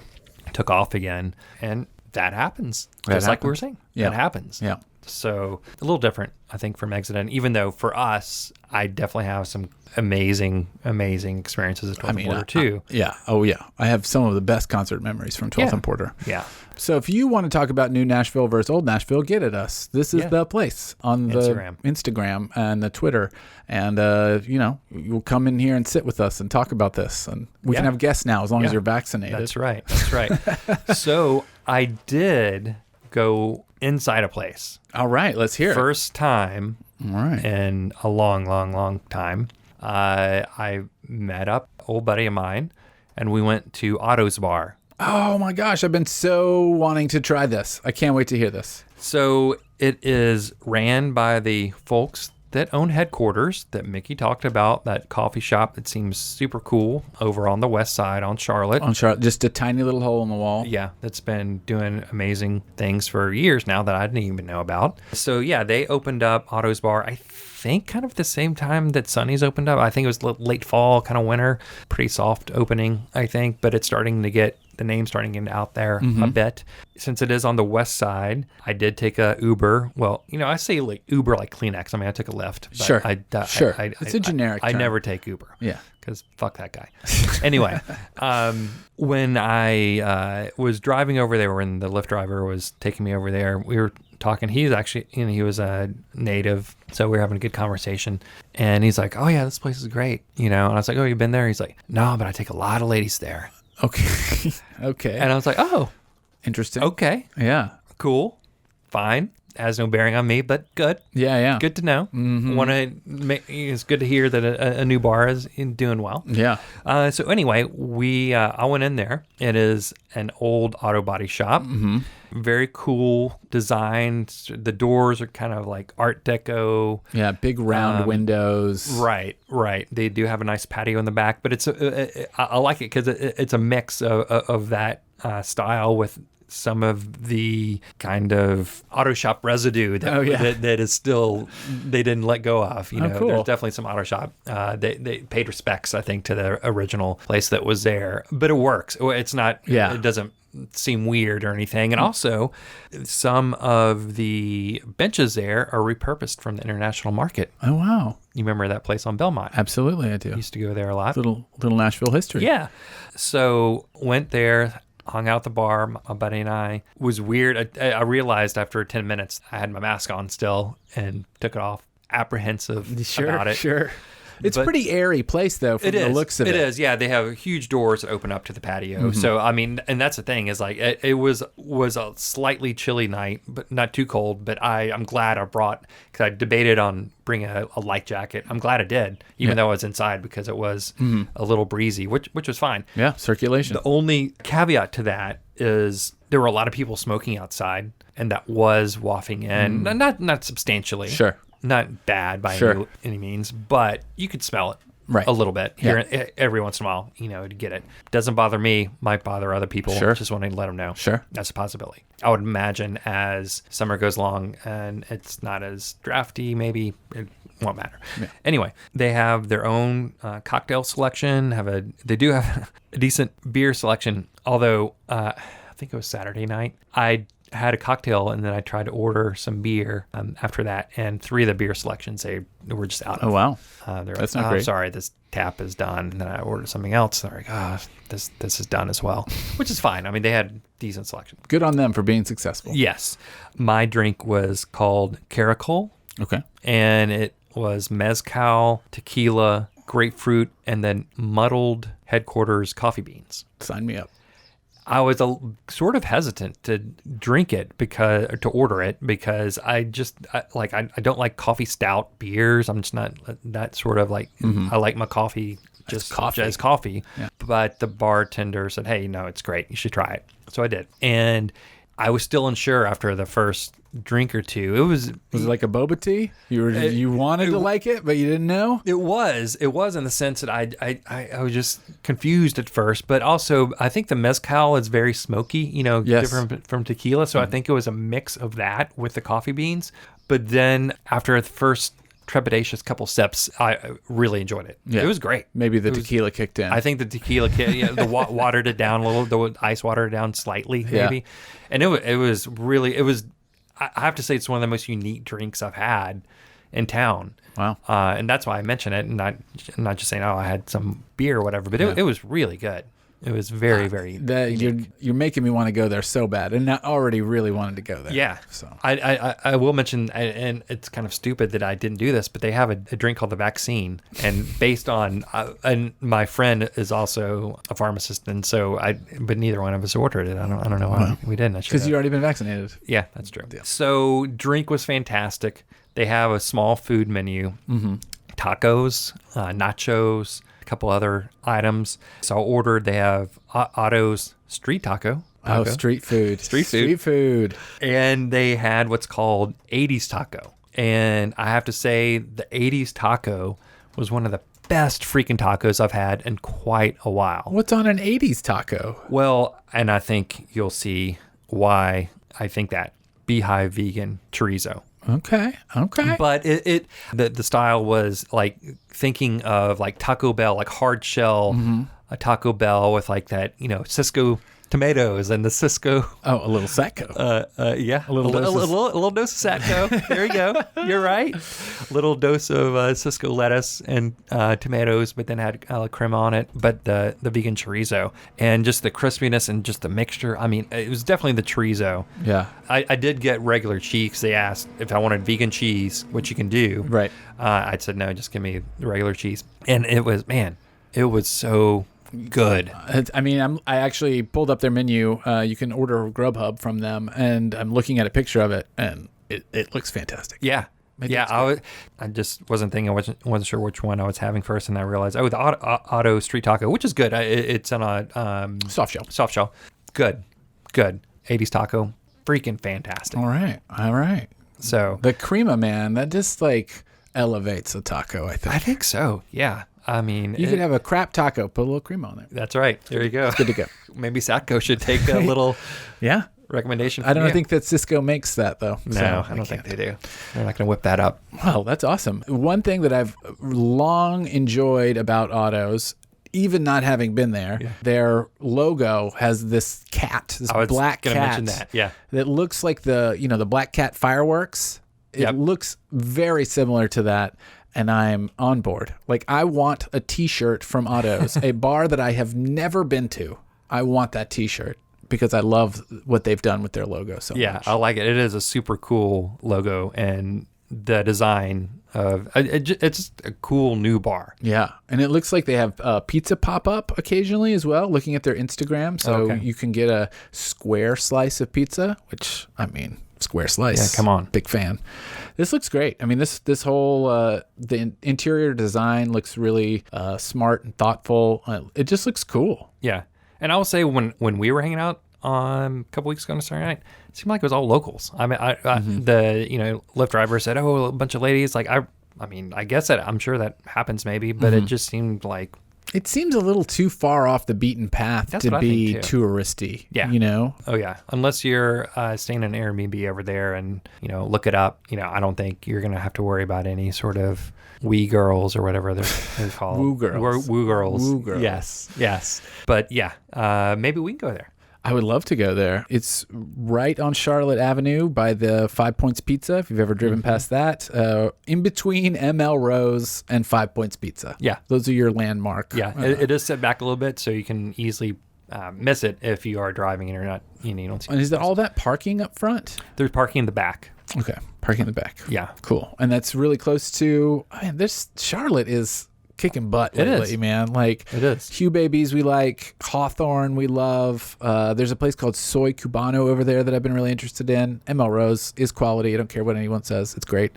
took off again. And that happens. Just like we were saying. Yeah. That happens. Yeah. So a little different, I think, from Exit In, even though for us, I definitely have some amazing experiences at 12th and Porter too. Yeah. Oh, yeah. I have some of the best concert memories from 12th and Porter. Yeah. So if you want to talk about New Nashville versus Old Nashville, get at us. This is the place on the Instagram and the Twitter. And, you'll come in here and sit with us and talk about this. And we can have guests now as long as you're vaccinated. That's right. So I did go inside a place. All right, let's hear it. First time in a long time. I met up old buddy of mine, and we went to Otto's bar. Oh my gosh, I've been so wanting to try this. I can't wait to hear this. So it is ran by the folks that own headquarters that Mickey talked about, that coffee shop that seems super cool over on the west side on Charlotte. Just a tiny little hole in the wall. Yeah, that's been doing amazing things for years now that I didn't even know about. So yeah, they opened up Otto's Bar, I think kind of the same time that Sonny's opened up. I think it was late fall, kind of winter. Pretty soft opening, I think, but it's starting to get the name starting to get out there a bit. Since it is on the west side, I did take a Uber. Well, I say like Uber like Kleenex. I mean, I took a Lyft. Sure. It's a generic term. I never take Uber. Yeah. Because fuck that guy. Anyway, when I was driving over there, when the Lyft driver was taking me over there, we were talking. He's actually, he was a native, so we were having a good conversation. And he's like, "Oh yeah, this place is great," And I was like, "Oh, you been there?" He's like, "No, but I take a lot of ladies there." Okay. Okay. And I was like, "Oh, interesting. Okay. Yeah. Cool. Fine. has no bearing on me, but good. Yeah. Good to know. It's good to hear that a new bar is doing well. Yeah. So anyway, I went in there. It is an old auto body shop. Very cool design. The doors are kind of like Art Deco. Yeah, big round windows. Right. They do have a nice patio in the back, but I like it because it's a mix of that style with some of the kind of auto shop residue that is still, they didn't let go of. You know, cool. There's definitely some auto shop. They paid respects, I think, to the original place that was there, but it works. It's not, it doesn't seem weird or anything. And also, some of the benches there are repurposed from the international market. Oh, wow. You remember that place on Belmont? Absolutely, I do. Used to go there a lot. Little Nashville history. Yeah. So went there, hung out at the bar, my buddy and I. It was weird. I realized after 10 minutes I had my mask on still and took it off, apprehensive about it. Sure. It's a pretty airy place, though, from the looks of it. It is, yeah. They have huge doors that open up to the patio. So, I mean, and that's the thing is like it was a slightly chilly night, but not too cold. But I'm glad I brought, because I debated on bringing a light jacket. I'm glad I did, even though I was inside, because it was a little breezy, which was fine. Yeah, circulation. The only caveat to that is there were a lot of people smoking outside, and that was wafting in, not substantially. Sure. Not bad by any means, but you could smell it a little bit here every once in a while, to get it. Doesn't bother me, might bother other people. Sure. Just want to let them know. Sure. That's a possibility. I would imagine as summer goes along and it's not as drafty, maybe it won't matter. Yeah. Anyway, they have their own cocktail selection. They do have a decent beer selection, although I think it was Saturday night. I had a cocktail and then I tried to order some beer after that, and 3 of the beer selections they were just out of. Oh, wow. They're That's like, not great. Sorry, this tap is done. And then I ordered something else. They're like, this is done as well, which is fine. I mean, they had decent selection. Good on them for being successful. Yes. My drink was called Caracol. Okay. And it was mezcal, tequila, grapefruit, and then muddled Headquarters coffee beans. Sign me up. I was sort of hesitant to drink it to order it because I don't like coffee stout beers. I'm just not that sort of like, I like my coffee just as coffee. Yeah. But the bartender said, hey, no, it's great. You should try it. So I did. And I was still unsure after the first drink or two. Was it like a boba tea? You wanted to like it, but you didn't know? It was in the sense that I was just confused at first, but also I think the mezcal is very smoky, different from tequila. So I think it was a mix of that with the coffee beans. But then after the first trepidatious couple sips, I really enjoyed it. Yeah. It was great. Maybe the tequila kicked in. I think the tequila watered it down a little. The ice watered it down slightly, maybe. Yeah. And it was really. I have to say, it's one of the most unique drinks I've had in town. Wow. And that's why I mention it, and not just saying, I had some beer or whatever, but it was really good. It was very, very unique. You're making me want to go there so bad, and I already really wanted to go there. Yeah. So I will mention, and it's kind of stupid that I didn't do this, but they have a drink called the Vaccine, and based on, and my friend is also a pharmacist, and so but neither one of us ordered it. I don't know why we didn't. Because you already been vaccinated. Yeah, that's true. Yeah. So drink was fantastic. They have a small food menu, tacos, nachos, a couple other items. So I ordered, they have Otto's street taco. Oh, street food. Street food. And they had what's called 80s taco. And I have to say, the 80s taco was one of the best freaking tacos I've had in quite a while. What's on an 80s taco? Well, and I think you'll see why I think that. Beehive vegan chorizo. Okay. But the style was like thinking of like Taco Bell, like hard shell, a Taco Bell with like that, Cisco tomatoes and the Cisco. Oh, a little Satco. Yeah. A little dose of Satco. There you go. You're right. A little dose of Cisco lettuce and tomatoes, but then had crema on it. But the vegan chorizo and just the crispiness and just the mixture. I mean, it was definitely the chorizo. Yeah. I did get regular cheese. They asked if I wanted vegan cheese, which you can do. Right. I said, no, just give me the regular cheese. And it was so good. I actually pulled up their menu. You can order Grubhub from them, and I'm looking at a picture of it, and it looks fantastic. Yeah. Maybe I just wasn't thinking. I wasn't sure which one I was having first, and I realized, the Otto street taco, which is good. It's on a Soft shell. Good. 80s taco, freaking fantastic. All right. So the crema, man, that just like elevates a taco, I think. I think so. Yeah. I mean, you could have a crap taco, put a little cream on it. That's right. There you go. It's good to go. Maybe Satco should take a little recommendation. I don't think that Cisco makes that though. No, so I don't think they do. They're not going to whip that up. Well, that's awesome. One thing that I've long enjoyed about Otto's, even not having been there, their logo has this cat, this black cat that looks like the Black Cat fireworks. It looks very similar to that. And I'm on board. Like, I want a T-shirt from Otto's, a bar that I have never been to. I want that T-shirt because I love what they've done with their logo so much. Yeah, I like it. It is a super cool logo, and the design of it's just a cool new bar. Yeah, and it looks like they have pizza pop up occasionally as well. Looking at their Instagram, so you can get a square slice of pizza, which square slice. Yeah, come on, big fan. This looks great. I mean, this whole the interior design looks really smart and thoughtful. It just looks cool. Yeah, and I will say when we were hanging out a couple weeks ago on a Saturday night, it seemed like it was all locals. I mean, the Lyft driver said, "Oh, a bunch of ladies." Like I guess I'm sure that happens maybe, but it just seemed like. It seems a little too far off the beaten path to be touristy. Yeah. Oh, yeah. Unless you're staying in an Airbnb over there and, look it up. I don't think you're going to have to worry about any sort of wee girls or whatever they're called. Woo girls. Woo girls. Woo girls. Yes. But, maybe we can go there. I would love to go there. It's right on Charlotte Avenue by the 5 Points Pizza, if you've ever driven past that. In between ML Rose and 5 Points Pizza. Yeah. Those are your landmark. Yeah, it is set back a little bit, so you can easily miss it if you are driving and you're not, you don't see. And is there all that parking up front? There's parking in the back. Okay, parking in the back. Yeah. Cool. And that's really close to, Charlotte is kicking butt lately, man. Like, it is. Hugh Babies we like, Hawthorne we love. There's a place called Soy Cubano over there that I've been really interested in. ML Rose is quality. I don't care what anyone says. It's great.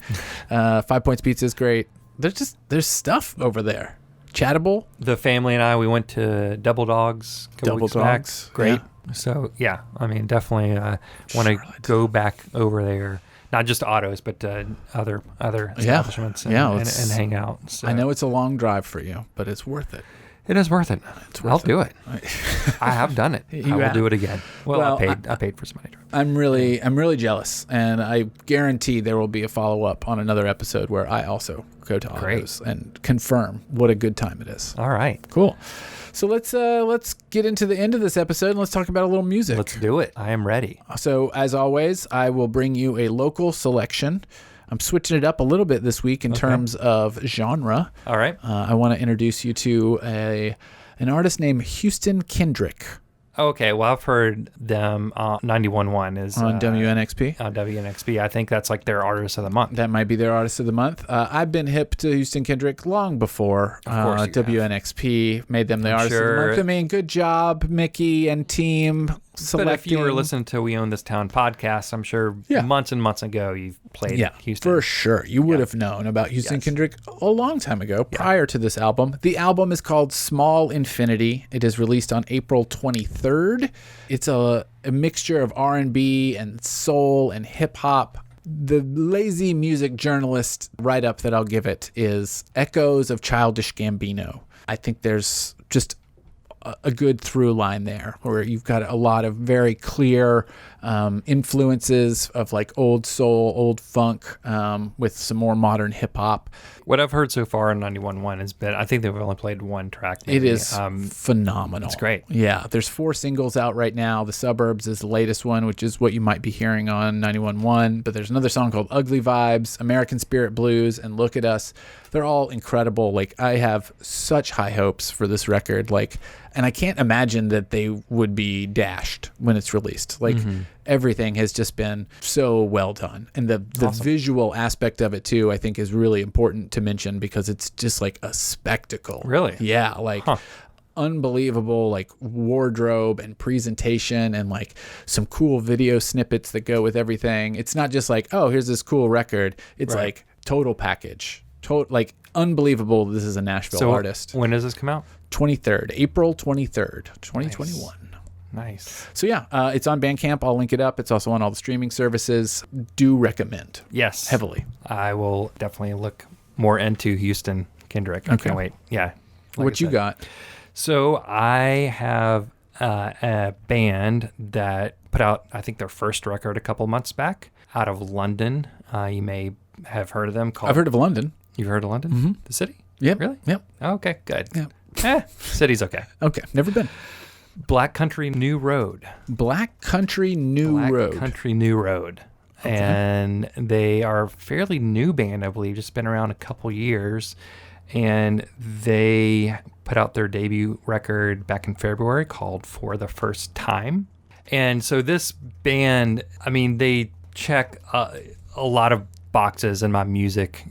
5 Points Pizza is great. There's stuff over there. Chattable. The family and I, we went to Double Dogs a couple weeks back. Great. Yeah. So, definitely want to go back over there. Not just Otto's, but other establishments and hang out. So. I know it's a long drive for you, but it's worth it. It is worth it. I'll do it. I have done it. I will do it again. Well, I paid for somebody. I'm really jealous, and I guarantee there will be a follow-up on another episode where I also go to Otto's and confirm what a good time it is. All right. Cool. So let's get into the end of this episode and let's talk about a little music. Let's do it. I am ready. So as always, I will bring you a local selection. I'm switching it up a little bit this week in terms of genre. All right. I want to introduce you to an artist named Houston Kendrick. Okay, well, I've heard them. 91.1 is on WNXP. On WNXP, I think that's like their artist of the month. That might be their artist of the month. I've been hip to Houston Kendrick long before WNXP made them the artist of the month. I mean, good job, Mickey and team. Selecting. But if you were listening to We Own This Town podcast, I'm sure months and months ago you've played Houston. For sure. You would have known about Houston Kendrick a long time ago, prior to this album. The album is called Small Infinity. It is released on April 23rd. It's a mixture of R&B and soul and hip-hop. The lazy music journalist write-up that I'll give it is Echoes of Childish Gambino. I think there's just a good through line there where you've got a lot of very clear influences of like old soul, old funk with some more modern hip hop. What I've heard so far in 91.1 has been, I think they've only played one track. Maybe. It is phenomenal. It's great. Yeah. There's 4 singles out right now. The Suburbs is the latest one, which is what you might be hearing on 91.1. But there's another song called Ugly Vibes, American Spirit Blues, and Look at Us. They're all incredible. Like, I have such high hopes for this record. Like, and I can't imagine that they would be dashed when it's released. Like, everything has just been so well done. And the visual aspect of it, too, I think is really important to mention because it's just like a spectacle. Really? Yeah. Like, unbelievable like wardrobe and presentation and like some cool video snippets that go with everything. It's not just like, oh, here's this cool record. It's like total package. Like unbelievable. This is a Nashville artist. When does this come out? April 23rd, 2021. Nice. So yeah, it's on Bandcamp. I'll link it up. It's also on all the streaming services. Do recommend. Yes. Heavily. I will definitely look more into Houston Kendrick. I can't wait. Yeah. What you got? So I have a band that put out, I think, their first record a couple months back out of London. You may have heard of them. I've heard of London. You've heard of London? Mm-hmm. The city? Yep. Really? Yep. Okay, good. Yep. City's okay. Okay. Never been. Black Country New Road. Black Country New Road. Black Country New Road. Okay. And they are a fairly new band, I believe, just been around a couple years. And they put out their debut record back in February called For the First Time. And so this band, I mean, they check a lot of boxes in my music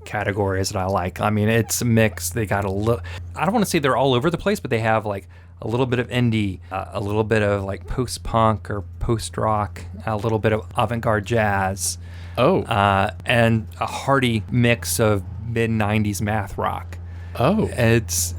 categories that I like. I mean, it's a mix. They got a little, I don't want to say they're all over the place, but they have like a little bit of indie, a little bit of like post-punk or post-rock, a little bit of avant-garde jazz. And a hearty mix of mid-90s math rock. Math.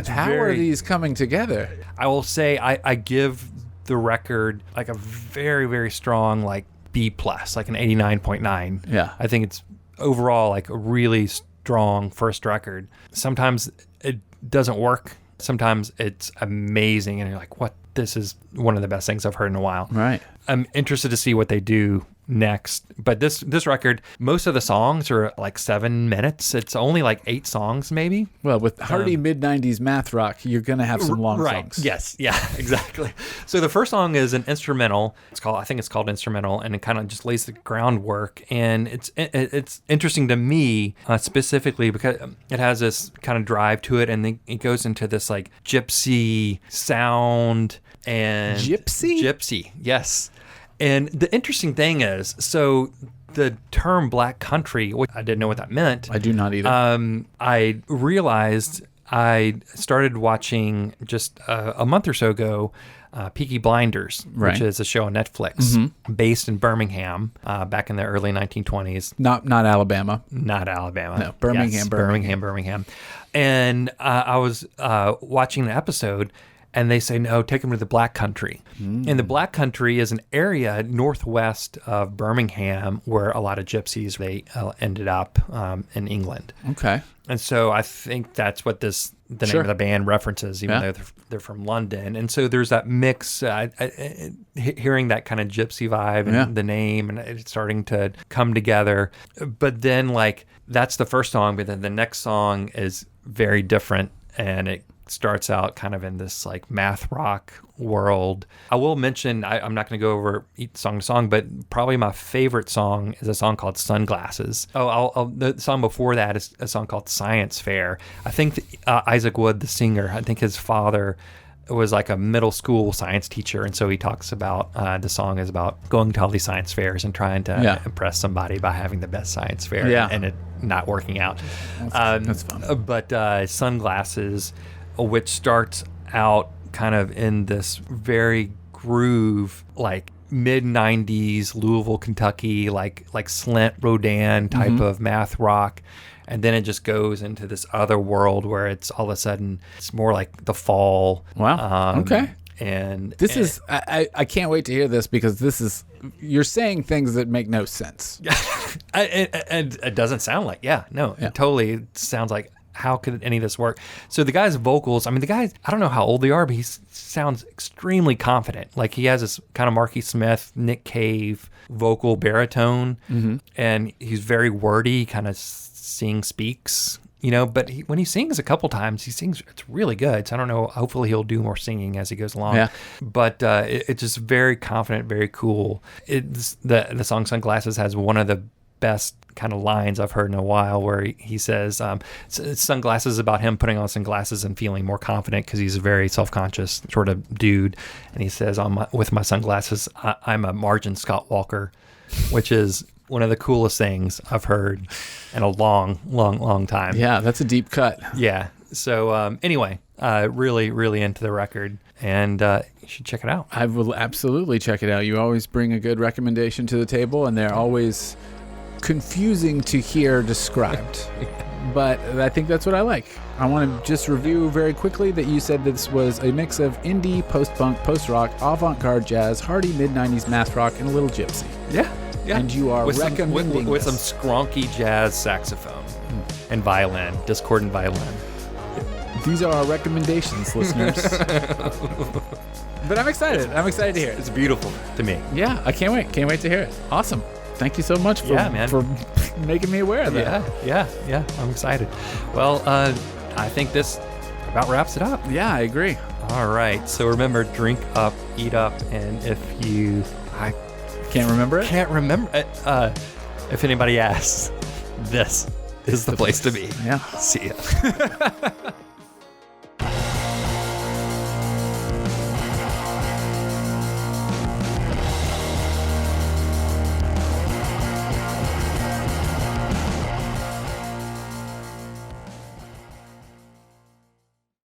How are these coming together? I will say I give the record like a very, very strong like B+, like an 89.9. Yeah. I think it's overall like a really strong first record. Sometimes it doesn't work. Sometimes it's amazing and you're like, what? This is one of the best things I've heard in a while. Right. I'm interested to see what they do next. But this record, most of the songs are like 7 minutes. It's only like 8 songs maybe. Well, with hearty mid-90s math rock, you're going to have some long songs. Yes. Yeah, exactly. So the first song is an instrumental. I think it's called Instrumental, and it kind of just lays the groundwork. And it's interesting to me specifically because it has this kind of drive to it, and then it goes into this like gypsy sound. And Gypsy, yes. And the interesting thing is, so the term Black Country, I didn't know what that meant. I do not either. I realized I started watching just a month or so ago Peaky Blinders, which is a show on Netflix based in Birmingham back in the early 1920s. Not Alabama. Not Alabama. No, Birmingham. Yes, Birmingham. And I was watching an episode, and they say, no, take them to the Black Country. And the Black Country is an area northwest of Birmingham where a lot of gypsies, they ended up in England. Okay. And so I think that's what the name of the band references, even though they're from London. And so there's that mix, hearing that kind of gypsy vibe and the name, and it's starting to come together. But then, like, that's the first song, but then the next song is very different, and it starts out kind of in this like math rock world. I will mention, I'm not going to go over each song to song, but probably my favorite song is a song called Sunglasses. The song before that is a song called Science Fair. I think Isaac Wood, the singer, I think his father was like a middle school science teacher, and so he talks about the song is about going to all these science fairs and trying to impress somebody by having the best science fair and it not working out. That's fun. But Sunglasses, which starts out kind of in this very groove, like mid-90s Louisville, Kentucky, like Slint Rodan type of math rock. And then it just goes into this other world where it's all of a sudden, it's more like the fall. Wow. Okay. And this is, I can't wait to hear this, because this is, you're saying things that make no sense. And it doesn't sound like, it totally sounds like, how could any of this work? So the guy's vocals, I mean, the guy, I don't know how old they are, but he sounds extremely confident. Like he has this kind of Marky Smith, Nick Cave vocal baritone, and he's very wordy, kind of speaks, but when he sings a couple times, he sings, it's really good. So I don't know, hopefully he'll do more singing as he goes along. Yeah. But it's just very confident, very cool. The song Sunglasses has one of the best kind of lines I've heard in a while, where he says sunglasses, about him putting on sunglasses and feeling more confident because he's a very self-conscious sort of dude. And he says, with my sunglasses, I'm a Margin Scott Walker, which is one of the coolest things I've heard in a long, long, long time. Yeah, that's a deep cut. Yeah. So anyway, Really, really into the record, and you should check it out. I will absolutely check it out. You always bring a good recommendation to the table, and they're always confusing to hear described. But I think that's what I like. I want to just review very quickly that you said this was a mix of indie, post-punk, post-rock, avant-garde jazz, hearty mid-90s math rock, and a little gypsy. Yeah. And you are recommending with some skronky jazz saxophone and violin, discordant violin. These are our recommendations, listeners. But I'm excited. I'm excited to hear it. It's beautiful to me. Yeah, I can't wait. Can't wait to hear it. Awesome. Thank you so much for making me aware of that. Yeah. I'm excited. Well, I think this about wraps it up. Yeah, I agree. All right. So remember, drink up, eat up, and if you... Can't remember it? Can't remember it. If anybody asks, this is the place to be. Yeah. See ya.